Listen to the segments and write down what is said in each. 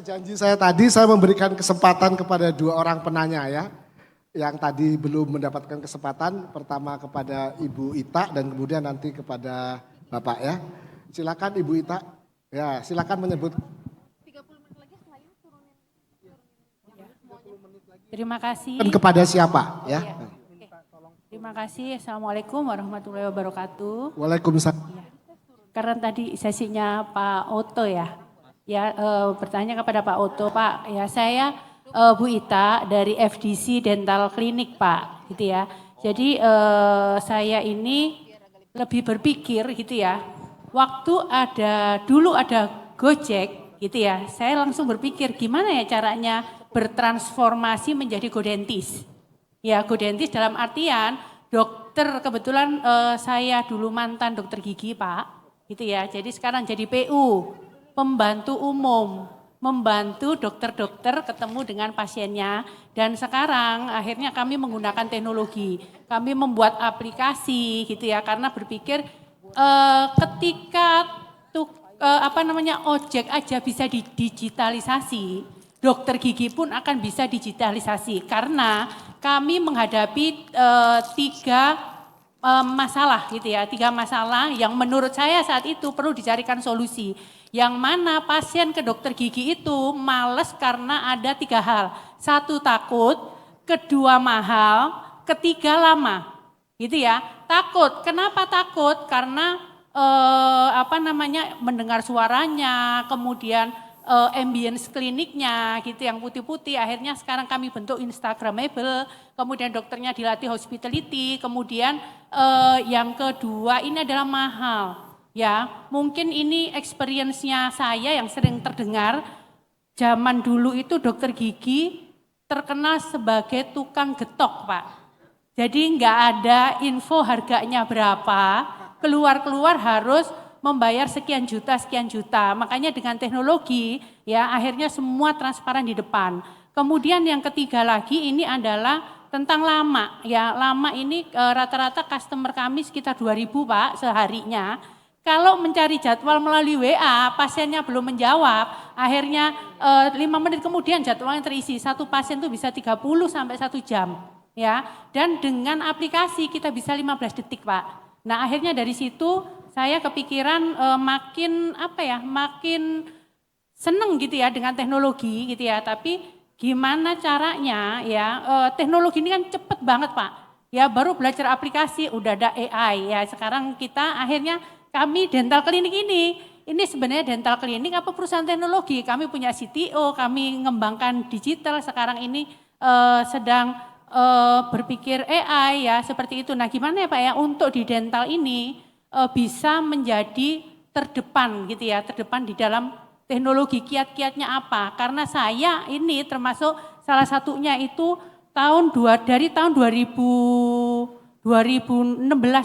janji saya tadi, saya memberikan kesempatan kepada dua orang penanya ya. Yang tadi belum mendapatkan kesempatan, pertama kepada Ibu Ita dan kemudian nanti kepada Bapak ya. Silakan Ibu Ita, ya silakan menyebut. 30 menit lagi setelah ini turunin. Terima kasih. Dan kepada siapa ya? Iya. Terima kasih. Assalamualaikum warahmatullahi wabarakatuh. Waalaikumsalam. Ya. Karena tadi sesinya Pak Oto ya. Ya, bertanya kepada Pak Oto, Pak, ya saya Bu Ita dari FDC Dental Clinic, Pak, gitu ya. Jadi saya ini lebih berpikir gitu ya. Waktu dulu ada Gojek gitu ya. Saya langsung berpikir gimana ya caranya bertransformasi menjadi Godentis. Ya, Godentis dalam artian dokter, kebetulan saya dulu mantan dokter gigi, Pak, gitu ya. Jadi sekarang jadi PU. Pembantu umum, membantu dokter-dokter ketemu dengan pasiennya, dan sekarang akhirnya kami menggunakan teknologi, kami membuat aplikasi gitu ya, karena berpikir ketika ojek aja bisa didigitalisasi, dokter gigi pun akan bisa digitalisasi, karena kami menghadapi tiga masalah gitu ya, tiga masalah yang menurut saya saat itu perlu dicarikan solusi. Yang mana pasien ke dokter gigi itu males karena ada tiga hal. Satu takut, kedua mahal, ketiga lama. Gitu ya. Takut, kenapa takut? Karena mendengar suaranya, kemudian ambience kliniknya gitu yang putih-putih, akhirnya sekarang kami bentuk Instagramable, kemudian dokternya dilatih hospitality, kemudian yang kedua ini adalah mahal. Ya, mungkin ini experience-nya saya yang sering terdengar, zaman dulu itu dokter gigi terkenal sebagai tukang getok, Pak. Jadi nggak ada info harganya berapa, keluar-keluar harus membayar sekian juta. Makanya dengan teknologi ya akhirnya semua transparan di depan. Kemudian yang ketiga lagi ini adalah tentang lama. Ya, lama ini rata-rata customer kami sekitar 2.000, Pak, seharinya. Kalau mencari jadwal melalui WA, pasiennya belum menjawab, akhirnya 5 menit kemudian jadwalnya terisi. Satu pasien itu bisa 30 sampai 1 jam. Ya, dan dengan aplikasi kita bisa 15 detik, Pak. Nah, akhirnya dari situ saya kepikiran makin seneng gitu ya dengan teknologi gitu ya. Tapi gimana caranya ya, teknologi ini kan cepet banget, Pak. Ya, baru belajar aplikasi udah ada AI ya. Sekarang kita akhirnya kami dental klinik ini sebenarnya dental klinik apa perusahaan teknologi. Kami punya CTO, kami mengembangkan digital, sekarang ini sedang berpikir AI ya seperti itu. Nah, gimana ya Pak ya untuk di dental ini bisa menjadi terdepan gitu ya, terdepan di dalam teknologi, kiat-kiatnya apa? Karena saya ini termasuk salah satunya itu dari tahun 2016,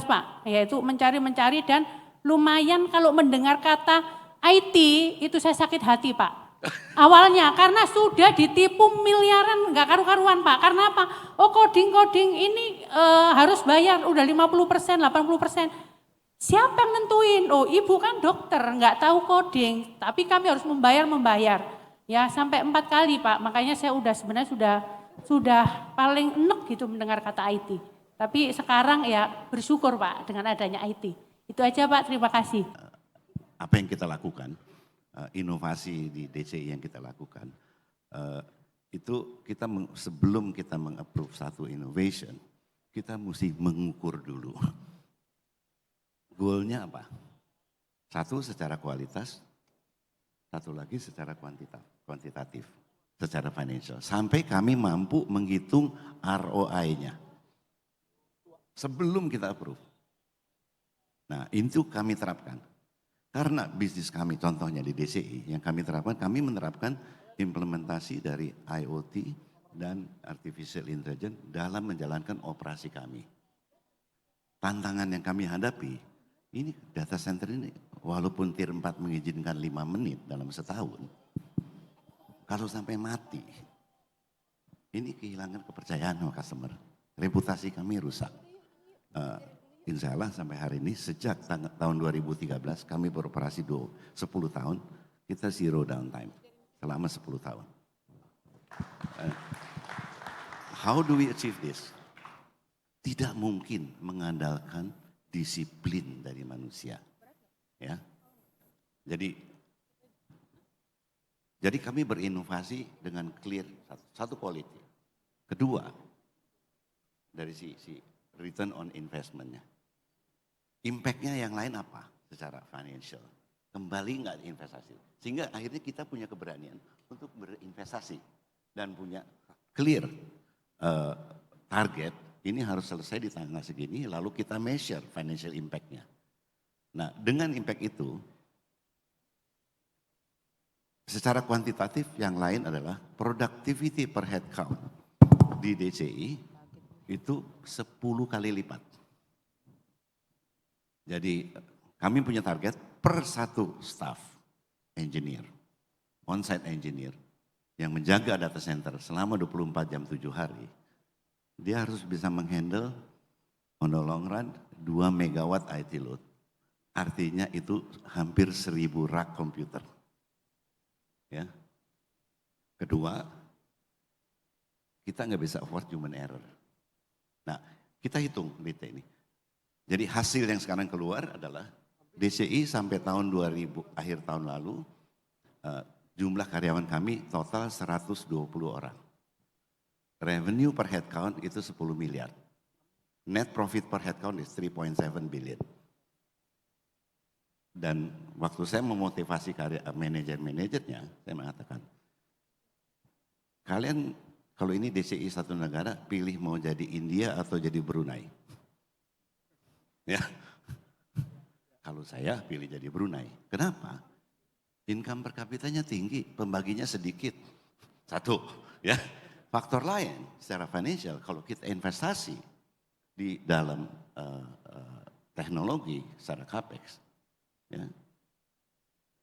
Pak, yaitu mencari dan lumayan kalau mendengar kata IT itu saya sakit hati, Pak. Awalnya karena sudah ditipu miliaran nggak karu-karuan, Pak. Karena apa? Oh, coding ini harus bayar udah 50%, 80%. Siapa yang nentuin? Oh, ibu kan dokter, nggak tahu coding, tapi kami harus membayar. Ya, sampai 4 kali, Pak. Makanya saya sebenarnya sudah paling enek gitu mendengar kata IT. Tapi sekarang ya bersyukur, Pak, dengan adanya IT. Itu aja, Pak, terima kasih. Apa yang kita lakukan, inovasi di DCI yang kita lakukan, itu kita sebelum kita meng-approve satu innovation, kita mesti mengukur dulu. Goalnya apa? Satu secara kualitas, satu lagi secara kuantitatif, secara financial. Sampai kami mampu menghitung ROI-nya sebelum kita approve. Nah, itu kami terapkan. Karena bisnis kami, contohnya di DCI, yang kami terapkan, kami menerapkan implementasi dari IoT dan Artificial Intelligence dalam menjalankan operasi kami. Tantangan yang kami hadapi, ini data center ini, walaupun tier 4 mengizinkan 5 menit dalam setahun, kalau sampai mati, ini kehilangan kepercayaan sama customer. Reputasi kami rusak. Insya Allah sampai hari ini sejak tahun 2013 kami beroperasi 10 tahun, kita zero downtime. selama 10 tahun. How do we achieve this? Tidak mungkin mengandalkan disiplin dari manusia. Ya. Jadi kami berinovasi dengan clear satu quality. Kedua, dari si return on investment-nya. Impact-nya yang lain apa secara financial? Kembali nggak investasi? Sehingga akhirnya kita punya keberanian untuk berinvestasi dan punya clear target. Ini harus selesai di tanggal segini, lalu kita measure financial impact-nya. Nah, dengan impact itu, secara kuantitatif yang lain adalah productivity per head count di DCI itu 10 kali lipat. Jadi kami punya target per satu staff engineer, on-site engineer yang menjaga data center selama 24 jam 7 hari. Dia harus bisa menghandle on the long run 2 megawatt IT load. Artinya itu hampir 1000 rak komputer. Ya. Kedua, kita nggak bisa afford human error. Nah, kita hitung BT ini. Jadi hasil yang sekarang keluar adalah DCI sampai tahun 2000, akhir tahun lalu, jumlah karyawan kami total 120 orang. Revenue per head count itu 10 miliar. Net profit per head count is 3.7 billion. Dan waktu saya memotivasi manajer-manajernya, saya mengatakan, kalian kalau ini DCI satu negara, pilih mau jadi India atau jadi Brunei. Ya, kalau saya pilih jadi Brunei. Kenapa? Income per kapitanya tinggi, pembaginya sedikit. Satu, ya. Faktor lain secara financial, kalau kita investasi di dalam teknologi secara capex, ya,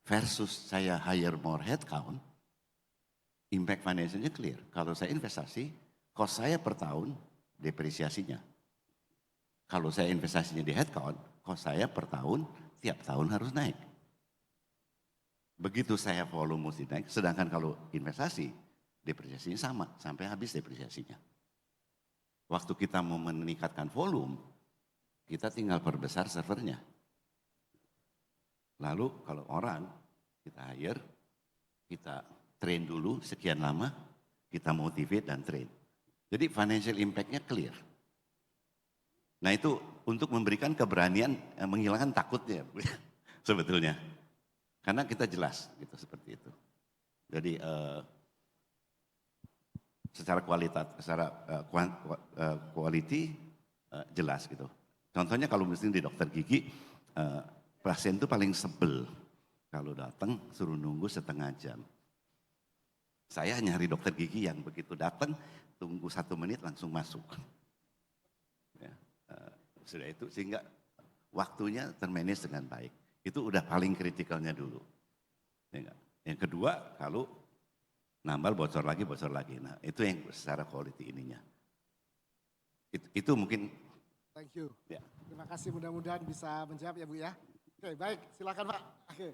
versus saya hire more headcount, impact financialnya clear. Kalau saya investasi, cost saya per tahun depresiasinya. Kalau saya investasinya di headcount, cost saya per tahun tiap tahun harus naik. Begitu saya volume mesti naik, sedangkan kalau investasi depresiasinya sama sampai habis depresiasinya. Waktu kita mau meningkatkan volume, kita tinggal perbesar servernya. Lalu kalau orang kita hire, kita train dulu sekian lama, kita motivate dan train. Jadi financial impact-nya clear. Nah itu untuk memberikan keberanian, menghilangkan takutnya sebetulnya. Karena kita jelas gitu seperti itu. Jadi secara kualitas, secara quality jelas gitu. Contohnya kalau misalnya di dokter gigi, pasien itu paling sebel kalau datang suruh nunggu setengah jam. Saya nyari dokter gigi yang begitu datang tunggu 1 menit langsung masuk. Ya, sudah itu sehingga waktunya termanage dengan baik. Itu udah paling kritikalnya dulu. Ya, yang kedua kalau nambal bocor lagi. Nah itu yang secara quality ininya. Itu mungkin. Thank you. Ya. Terima kasih, mudah-mudahan bisa menjawab ya Bu ya. Oke, baik, silakan Pak. Oke.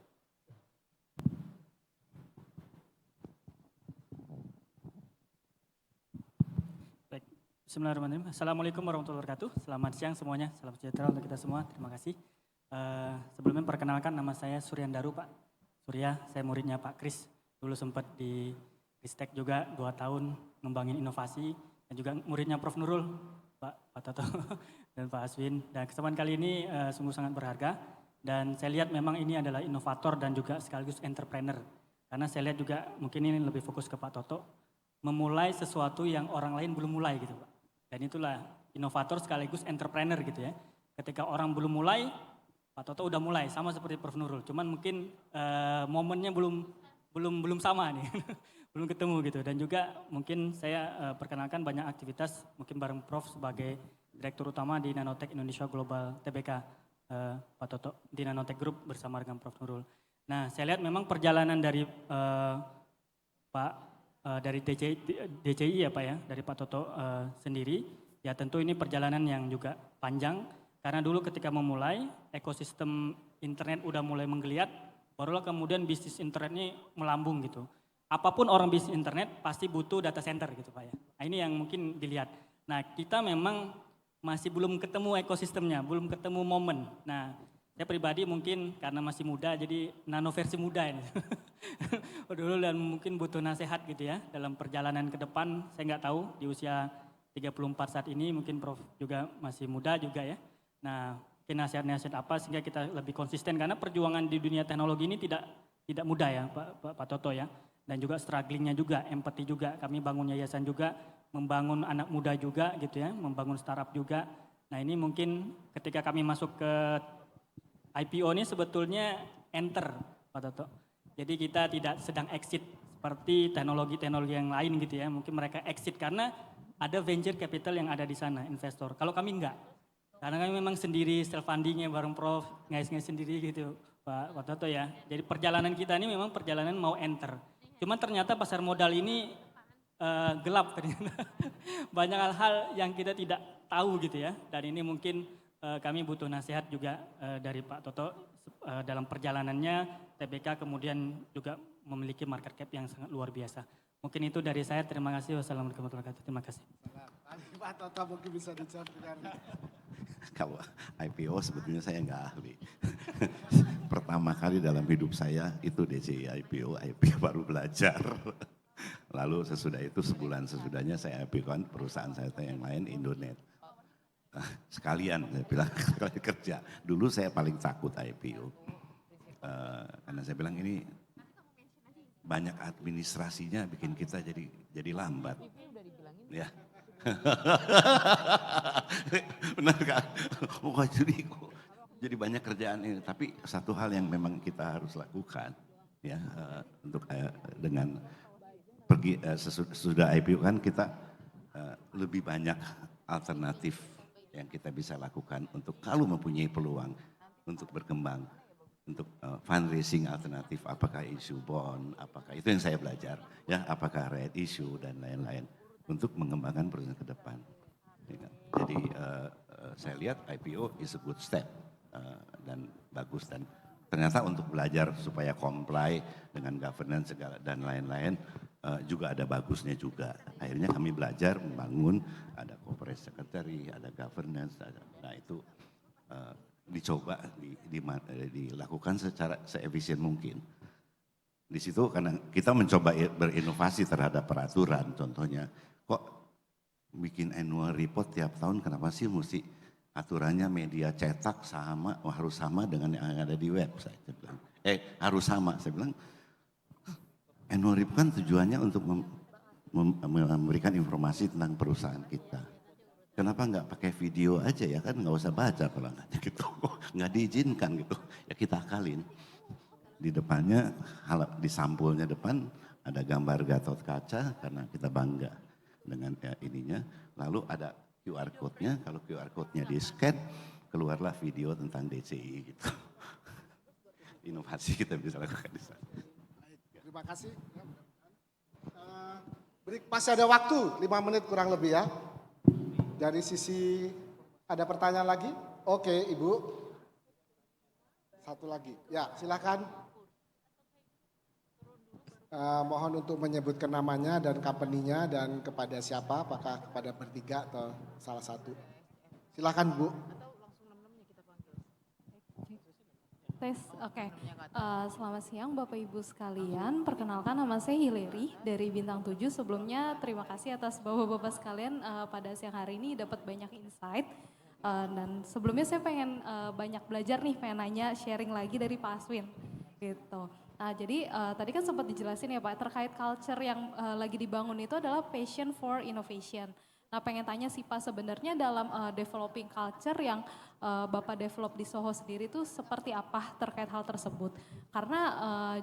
Baik, bismillahirrahmanirrahim. Assalamualaikum warahmatullahi wabarakatuh. Selamat siang semuanya, salam sejahtera untuk kita semua. Terima kasih. Sebelumnya perkenalkan nama saya Suryandaru Pak. Surya, saya muridnya Pak Kris. Dulu sempat di Ristek juga 2 tahun ngembangin inovasi. Dan juga muridnya Prof. Nurul, Pak Toto dan Pak Aswin. Dan kesempatan kali ini sungguh sangat berharga. Dan saya lihat memang ini adalah inovator dan juga sekaligus entrepreneur. Karena saya lihat juga mungkin ini lebih fokus ke Pak Toto. Memulai sesuatu yang orang lain belum mulai gitu Pak. Dan itulah inovator sekaligus entrepreneur gitu ya. Ketika orang belum mulai, Pak Toto udah mulai, sama seperti Prof. Nurul. Cuman mungkin momennya belum sama nih, belum ketemu gitu. Dan juga mungkin saya perkenalkan banyak aktivitas, mungkin bareng Prof sebagai Direktur Utama di Nanotech Indonesia Global TBK, Pak Toto, di Nanotech Group bersama dengan Prof. Nurul. Nah saya lihat memang perjalanan dari dari DCI ya Pak ya, dari Pak Toto sendiri, ya tentu ini perjalanan yang juga panjang. Karena dulu ketika memulai, ekosistem internet udah mulai menggeliat, barulah kemudian bisnis internetnya melambung gitu. apapun orang bisnis internet pasti butuh data center gitu Pak ya. Nah ini yang mungkin dilihat. Nah kita memang masih belum ketemu ekosistemnya, belum ketemu momen. Nah saya pribadi mungkin karena masih muda jadi nano versi muda ini. Dulu dan mungkin butuh nasihat gitu ya dalam perjalanan ke depan. Saya nggak tahu di usia 34 saat ini mungkin Prof juga masih muda juga ya. Nah mungkin nasihat-nasihat apa sehingga kita lebih konsisten karena perjuangan di dunia teknologi ini tidak mudah ya Pak Toto ya. Dan juga strugglingnya juga, empati juga. Kami bangun yayasan juga, membangun anak muda juga gitu ya, membangun startup juga. Nah ini mungkin ketika kami masuk ke IPO ini sebetulnya enter Pak Toto. Jadi kita tidak sedang exit seperti teknologi-teknologi yang lain gitu ya. Mungkin mereka exit karena ada venture capital yang ada di sana, investor. Kalau kami enggak. Karena kami memang sendiri self fundingnya bareng Prof, ngais-ngais sendiri gitu Pak Toto ya. Jadi perjalanan kita ini memang perjalanan mau enter. Cuman ternyata pasar modal ini gelap ternyata. Banyak hal-hal yang kita tidak tahu gitu ya. Dan ini mungkin kami butuh nasihat juga dari Pak Toto dalam perjalanannya. TBK kemudian juga memiliki market cap yang sangat luar biasa. Mungkin itu dari saya. Terima kasih. Wassalamualaikum warahmatullahi wabarakatuh. Terima kasih. Pak Toto mungkin bisa dijawab dengan... Kalau IPO sebetulnya saya nggak ahli. Pertama kali dalam hidup saya itu DCI IPO baru belajar. Lalu sesudah itu sebulan sesudahnya saya IPO kan perusahaan saya yang lain Indonet. Sekalian saya bilang sekalian kerja. Dulu saya paling takut IPO. Karena saya bilang ini banyak administrasinya bikin kita jadi lambat. Ya. Benar kan? Oh jadi banyak kerjaan ini. Tapi satu hal yang memang kita harus lakukan ya untuk dengan pergi sesudah IPO kan kita lebih banyak alternatif yang kita bisa lakukan untuk kalau mempunyai peluang untuk berkembang, untuk fundraising alternatif, apakah isu bond, apakah itu yang saya belajar ya, apakah red issue dan lain-lain. Untuk mengembangkan perusahaan ke depan. Jadi saya lihat IPO is a good step dan bagus dan ternyata untuk belajar supaya comply dengan governance segala dan lain-lain juga ada bagusnya juga. Akhirnya kami belajar membangun ada corporate secretary, ada governance, nah itu dicoba dilakukan secara seefisien mungkin. Di situ karena kita mencoba berinovasi terhadap peraturan, contohnya kok bikin annual report tiap tahun kenapa sih mesti aturannya media cetak harus sama dengan yang ada di web, saya bilang. Harus sama, saya bilang annual report kan tujuannya untuk memberikan informasi tentang perusahaan kita. Kenapa nggak pakai video aja ya kan nggak usah baca kalau gitu, nggak diizinkan gitu, ya kita akalin. Di depannya, di sampulnya depan ada gambar Gatot Kaca karena kita bangga dengan ininya. Lalu ada QR code-nya, kalau QR code-nya di-scan, keluarlah video tentang DCI gitu. Inovasi kita bisa lakukan di sana. Terima kasih. Masih ada waktu, 5 menit kurang lebih ya. Dari sisi, ada pertanyaan lagi? Oke, Ibu. Satu lagi, ya silakan. Mohon untuk menyebutkan namanya dan company-nya dan kepada siapa, apakah kepada bertiga atau salah satu. Silakan Bu. Tes, oke. Selamat siang Bapak Ibu sekalian. Perkenalkan nama saya Hileri dari Bintang 7. Sebelumnya terima kasih atas Bapak-Bapak sekalian pada siang hari ini dapat banyak insight. Dan sebelumnya saya pengen banyak belajar nih, pengen nanya sharing lagi dari Pak Aswin gitu. Nah jadi tadi kan sempat dijelasin ya Pak terkait culture yang lagi dibangun itu adalah passion for innovation. Nah pengen tanya sih Pak sebenarnya dalam developing culture yang Bapak develop di Soho sendiri itu seperti apa terkait hal tersebut. Karena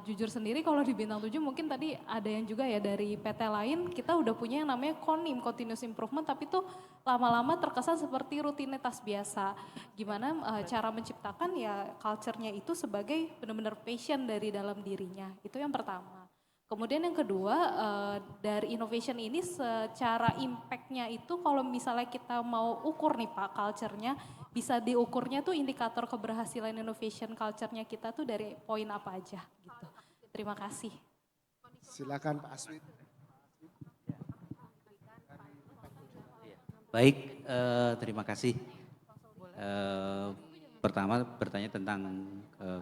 jujur sendiri kalau di Bintang 7 mungkin tadi ada yang juga ya dari PT lain kita udah punya yang namanya CONIM, Continuous Improvement, tapi tuh lama-lama terkesan seperti rutinitas biasa. Gimana cara menciptakan ya culture-nya itu sebagai benar-benar passion dari dalam dirinya. Itu yang pertama. Kemudian yang kedua, dari innovation ini secara impact-nya itu kalau misalnya kita mau ukur nih Pak culture-nya, bisa diukurnya tuh indikator keberhasilan innovation culture-nya kita tuh dari poin apa aja gitu. Terima kasih. Silakan Pak Aswin. Baik, terima kasih. Pertama bertanya tentang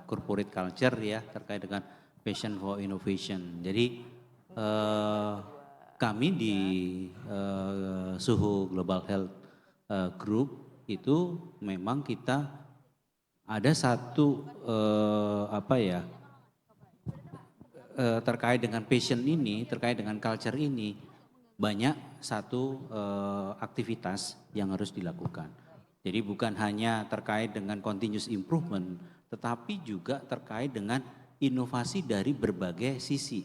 corporate culture ya terkait dengan passion for innovation. Jadi kami di Suhu Global Health Group itu memang kita ada satu terkait dengan passion ini, terkait dengan culture ini, banyak satu aktivitas yang harus dilakukan. Jadi bukan hanya terkait dengan continuous improvement, tetapi juga terkait dengan inovasi dari berbagai sisi.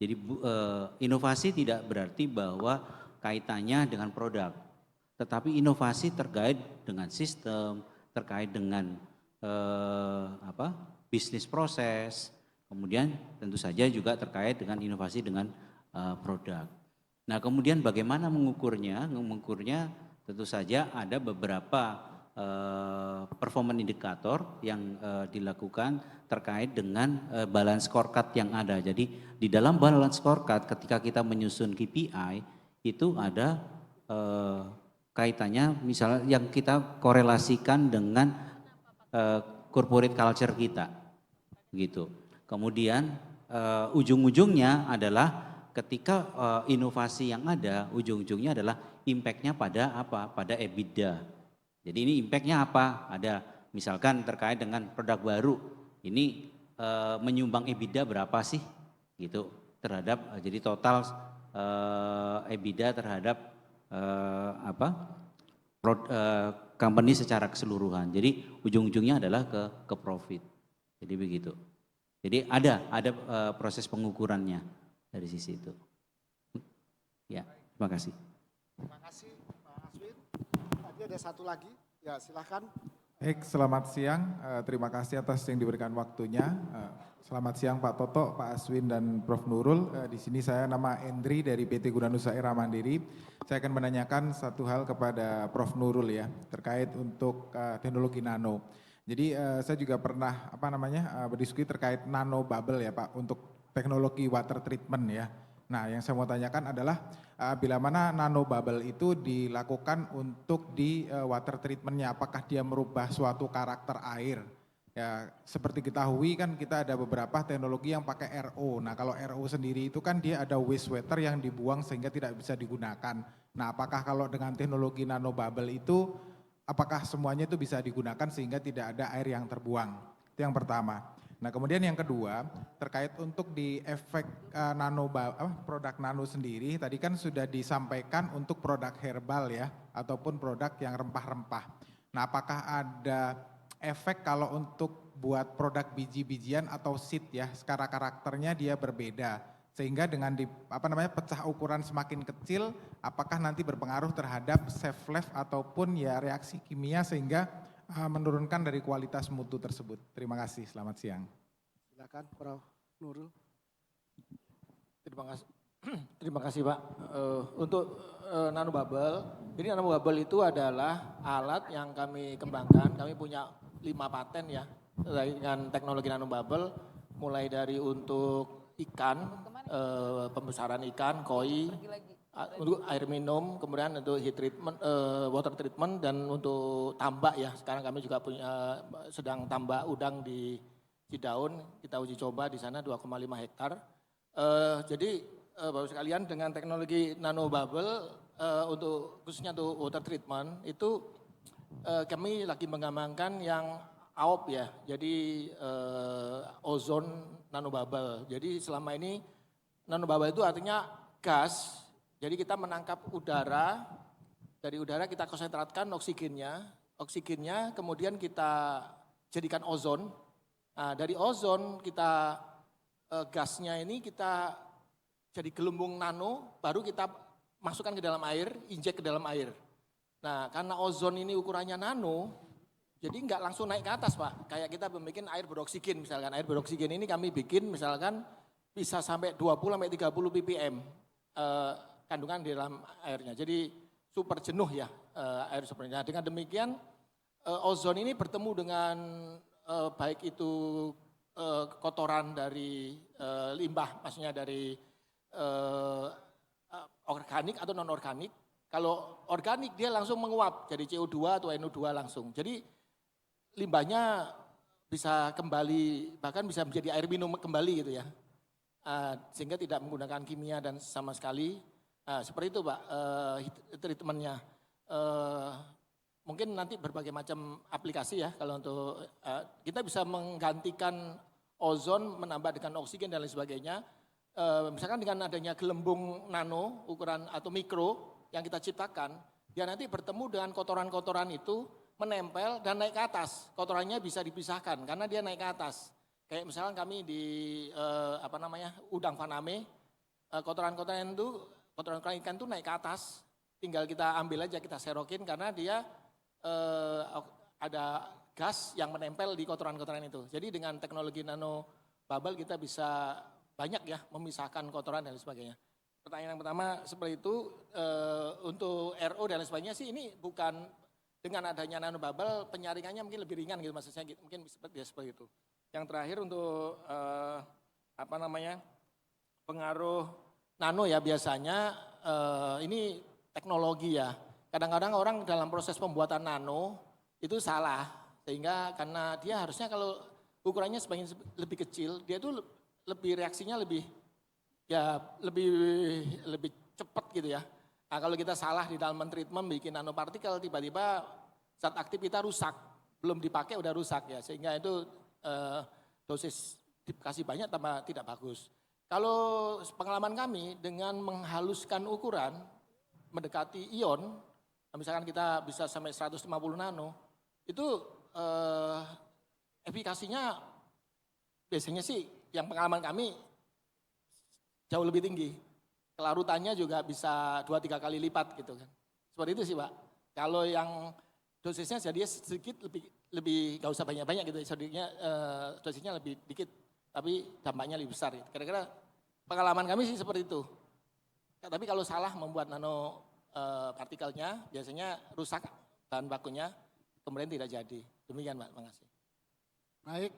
Jadi inovasi tidak berarti bahwa kaitannya dengan produk, tetapi inovasi terkait dengan sistem, terkait dengan bisnis proses, kemudian tentu saja juga terkait dengan inovasi dengan produk. Nah kemudian bagaimana mengukurnya? Mengukurnya tentu saja ada beberapa performance indikator yang dilakukan terkait dengan balance scorecard yang ada. Jadi di dalam balance scorecard ketika kita menyusun KPI itu ada kaitannya misalnya yang kita korelasikan dengan corporate culture kita gitu. Kemudian ujung-ujungnya adalah ketika inovasi yang ada, ujung-ujungnya adalah impact-nya pada apa? Pada EBITDA. Jadi ini impact-nya apa? Ada misalkan terkait dengan produk baru, ini menyumbang EBITDA berapa sih? Gitu terhadap jadi total EBITDA terhadap company secara keseluruhan. Jadi ujung-ujungnya adalah ke profit. Jadi begitu. Jadi ada proses pengukurannya dari sisi itu. Ya, terima kasih. Terima kasih Pak Aswin. Tadi ada satu lagi, ya silahkan. Baik, selamat siang. Terima kasih atas yang diberikan waktunya. Selamat siang Pak Toto, Pak Aswin dan Prof Nurul. Di sini saya nama Endri dari PT Gunanusa Era Mandiri. Saya akan menanyakan satu hal kepada Prof Nurul ya terkait untuk teknologi nano. Jadi saya juga pernah berdiskusi terkait nano bubble ya Pak untuk teknologi water treatment ya. Nah yang saya mau tanyakan adalah bila mana nano bubble itu dilakukan untuk di water treatmentnya, apakah dia merubah suatu karakter air? Ya seperti ketahui kan kita ada beberapa teknologi yang pakai RO. Nah kalau RO sendiri itu kan dia ada wastewater yang dibuang sehingga tidak bisa digunakan. Nah apakah kalau dengan teknologi nano bubble itu apakah semuanya itu bisa digunakan sehingga tidak ada air yang terbuang? Itu yang pertama. Nah kemudian yang kedua terkait untuk di efek produk nano sendiri tadi kan sudah disampaikan untuk produk herbal ya ataupun produk yang rempah-rempah. Nah apakah ada efek kalau untuk buat produk biji-bijian atau seed ya secara karakternya dia berbeda sehingga dengan pecah ukuran semakin kecil apakah nanti berpengaruh terhadap shelf life ataupun ya reaksi kimia sehingga menurunkan dari kualitas mutu tersebut. Terima kasih, selamat siang. Silakan Prof Nurul. Terima kasih Pak. Untuk nanobubble, jadi nanobubble itu adalah alat yang kami kembangkan. Kami punya 5 paten ya dengan teknologi nanobubble, mulai dari untuk ikan, pembesaran ikan, koi, untuk air minum, kemudian untuk heat treatment, water treatment, dan untuk tambak ya. Sekarang kami juga sedang tambak udang di Cidaun, kita uji coba di sana 2,5 hektar. Jadi Bapak sekalian dengan teknologi nanobubble khususnya untuk water treatment itu kami lagi mengembangkan yang AOP ya, jadi ozone nanobubble. Jadi selama ini nanobubble itu artinya gas. Jadi kita menangkap udara, dari udara kita konsentratkan oksigennya kemudian kita jadikan ozon. Nah, dari ozon kita gasnya ini kita jadi gelembung nano, baru kita masukkan ke dalam air, injek ke dalam air. Nah karena ozon ini ukurannya nano, jadi nggak langsung naik ke atas Pak. Kayak kita bikin air beroksigen misalkan, air beroksigen ini kami bikin misalkan bisa sampai 20-30 ppm. Kandungan di dalam airnya. Jadi super jenuh ya air sebenarnya. Dengan demikian ozon ini bertemu dengan baik itu kotoran dari limbah, maksudnya dari organik atau non organik. Kalau organik dia langsung menguap jadi CO2 atau NO2 langsung. Jadi limbahnya bisa kembali, bahkan bisa menjadi air minum kembali gitu ya. Sehingga tidak menggunakan kimia dan sama sekali. Seperti itu Pak treatmentnya. Mungkin nanti berbagai macam aplikasi ya kalau untuk kita bisa menggantikan ozon menambah dengan oksigen dan lain sebagainya. Misalkan dengan adanya gelembung nano ukuran atau mikro yang kita ciptakan, dia nanti bertemu dengan kotoran-kotoran itu menempel dan naik ke atas. Kotorannya bisa dipisahkan karena dia naik ke atas. Kayak misalkan kami di udang faname, kotoran-kotoran ikan itu naik ke atas. Tinggal kita ambil aja, kita serokin karena dia ada gas yang menempel di kotoran-kotoran itu. Jadi dengan teknologi nano bubble kita bisa banyak ya memisahkan kotoran dan lain sebagainya. Pertanyaan yang pertama seperti itu, untuk RO dan lain sebagainya sih ini bukan dengan adanya nano bubble penyaringannya mungkin lebih ringan gitu maksudnya, mungkin seperti itu. Yang terakhir untuk pengaruh nano ya biasanya ini teknologi ya. Kadang-kadang orang dalam proses pembuatan nano itu salah, sehingga karena dia harusnya kalau ukurannya semakin lebih kecil, dia tuh lebih reaksinya lebih cepat gitu ya. Nah, kalau kita salah di dalam treatment bikin nanopartikel, tiba-tiba zat aktif kita rusak, belum dipakai udah rusak ya, sehingga itu dosis dikasih banyak tambah tidak bagus. Kalau pengalaman kami dengan menghaluskan ukuran, mendekati ion, misalkan kita bisa sampai 150 nano, itu efikasinya biasanya sih yang pengalaman kami jauh lebih tinggi. Kelarutannya juga bisa 2-3 kali lipat gitu kan. Seperti itu sih Pak. Kalau yang dosisnya jadi sedikit lebih gak usah banyak-banyak gitu, dosisnya lebih dikit, tapi dampaknya lebih besar gitu. Kira-kira pengalaman kami sih seperti itu. Tapi kalau salah membuat nano partikelnya biasanya rusak bahan bakunya, kemudian tidak jadi. Demikian Pak, terima kasih. Baik,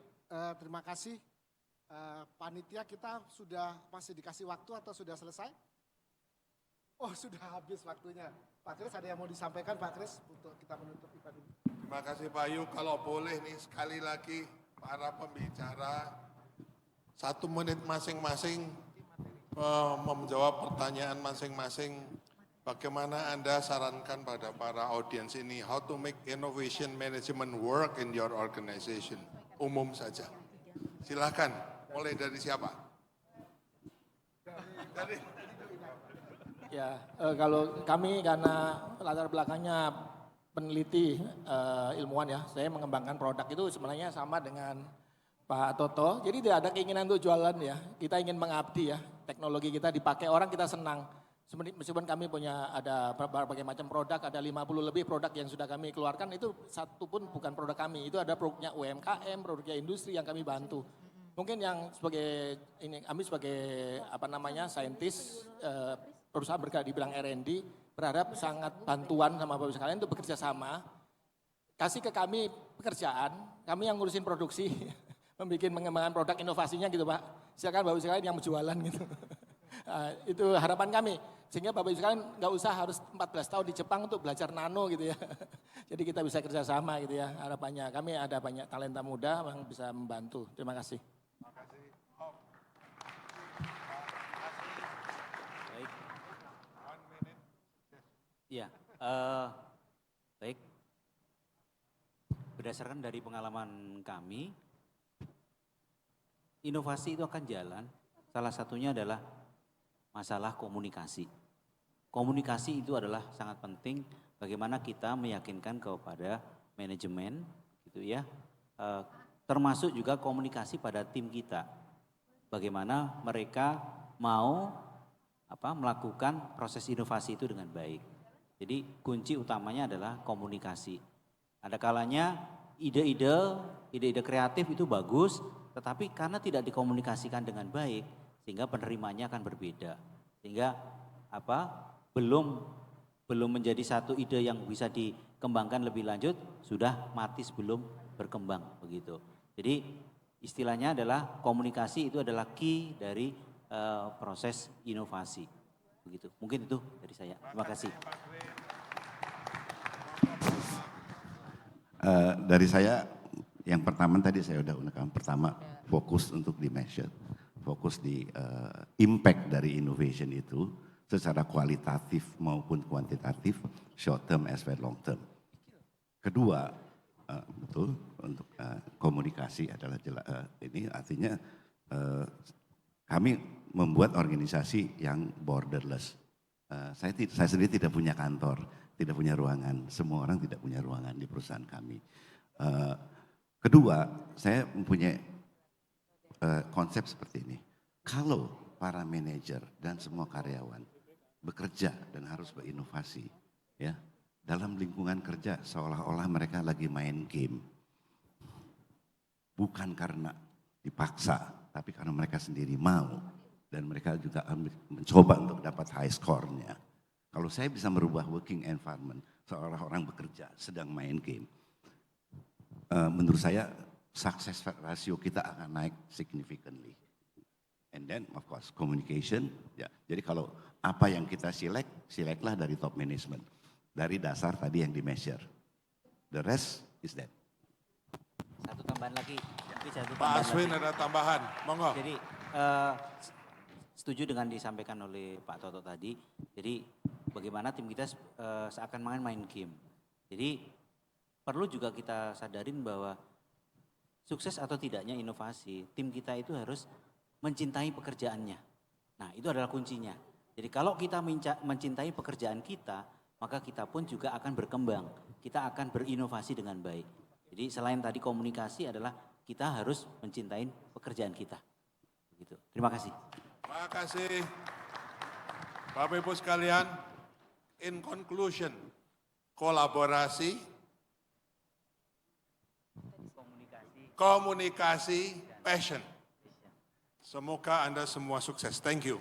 terima kasih. Panitia kita sudah masih dikasih waktu atau sudah selesai? Oh sudah habis waktunya. Pak Kris ada yang mau disampaikan Pak Kris untuk kita menutup event ini? Terima kasih Pak Yu, kalau boleh nih sekali lagi para pembicara 1 menit masing-masing menjawab pertanyaan masing-masing. Bagaimana Anda sarankan pada para audiens ini how to make innovation management work in your organization? Umum saja. Silakan, mulai dari siapa? Ya, kalau kami karena latar belakangnya peneliti ilmuwan ya, saya mengembangkan produk itu sebenarnya sama dengan Pak Toto. Jadi tidak ada keinginan untuk jualan ya, kita ingin mengabdi ya, teknologi kita dipakai orang kita senang. Meskipun kami punya ada berbagai macam produk, ada 50 lebih produk yang sudah kami keluarkan, itu satu pun bukan produk kami, itu ada produknya UMKM, produknya industri yang kami bantu. Mungkin yang kami sebagai saintis, perusahaan bergerak di bidang R&D, berharap sangat bantuan sama Bapak sekalian untuk bekerja sama, kasih ke kami pekerjaan, kami yang ngurusin produksi, mengembangkan produk inovasinya gitu Pak. Silakan Bapak sekalian yang berjualan gitu. Itu harapan kami, sehingga Bapak Ibu sekalian nggak usah harus 14 tahun di Jepang untuk belajar nano gitu ya. Jadi kita bisa kerjasama gitu ya, harapannya. Kami ada banyak talenta muda yang bisa membantu. Terima kasih. Baik. Ya, baik. Berdasarkan dari pengalaman kami, inovasi itu akan jalan. Salah satunya adalah masalah komunikasi. Komunikasi itu adalah sangat penting bagaimana kita meyakinkan kepada manajemen gitu ya. Termasuk juga komunikasi pada tim kita. Bagaimana mereka mau melakukan proses inovasi itu dengan baik. Jadi kunci utamanya adalah komunikasi. Ada kalanya ide-ide kreatif itu bagus, tetapi karena tidak dikomunikasikan dengan baik, sehingga penerimanya akan berbeda. Sehingga belum menjadi satu ide yang bisa dikembangkan lebih lanjut, sudah mati sebelum berkembang begitu. Jadi istilahnya adalah komunikasi itu adalah key dari proses inovasi. Begitu. Mungkin itu dari saya. Terima kasih. Dari saya yang pertama tadi saya udah ungkapkan, pertama fokus untuk di measure, fokus di impact dari innovation itu secara kualitatif maupun kuantitatif, short term as well long term. Kedua, betul untuk komunikasi adalah ini artinya kami membuat organisasi yang borderless. Saya sendiri tidak punya kantor, tidak punya ruangan. Semua orang tidak punya ruangan di perusahaan kami. Kedua, saya mempunyai konsep seperti ini. Kalau para manajer dan semua karyawan bekerja dan harus berinovasi, ya dalam lingkungan kerja seolah-olah mereka lagi main game. Bukan karena dipaksa, tapi karena mereka sendiri mau. Dan mereka juga mencoba untuk dapat high score-nya. Kalau saya bisa merubah working environment, seolah orang bekerja sedang main game. Menurut saya success ratio kita akan naik significantly. And then of course communication. Ya, jadi kalau apa yang kita selectlah dari top management. Dari dasar tadi yang di measure. The rest is that. Satu tambahan lagi. Pak Aswin ada tambahan, monggo. Jadi setuju dengan disampaikan oleh Pak Toto tadi. Jadi bagaimana tim kita seakan main game. Jadi perlu juga kita sadarin bahwa sukses atau tidaknya inovasi, tim kita itu harus mencintai pekerjaannya. Nah itu adalah kuncinya. Jadi kalau kita mencintai pekerjaan kita, maka kita pun juga akan berkembang. Kita akan berinovasi dengan baik. Jadi selain tadi komunikasi adalah kita harus mencintai pekerjaan kita. Begitu. Terima kasih. Terima kasih. Bapak Ibu sekalian, in conclusion, kolaborasi, komunikasi, passion. Semoga Anda semua sukses. Thank you.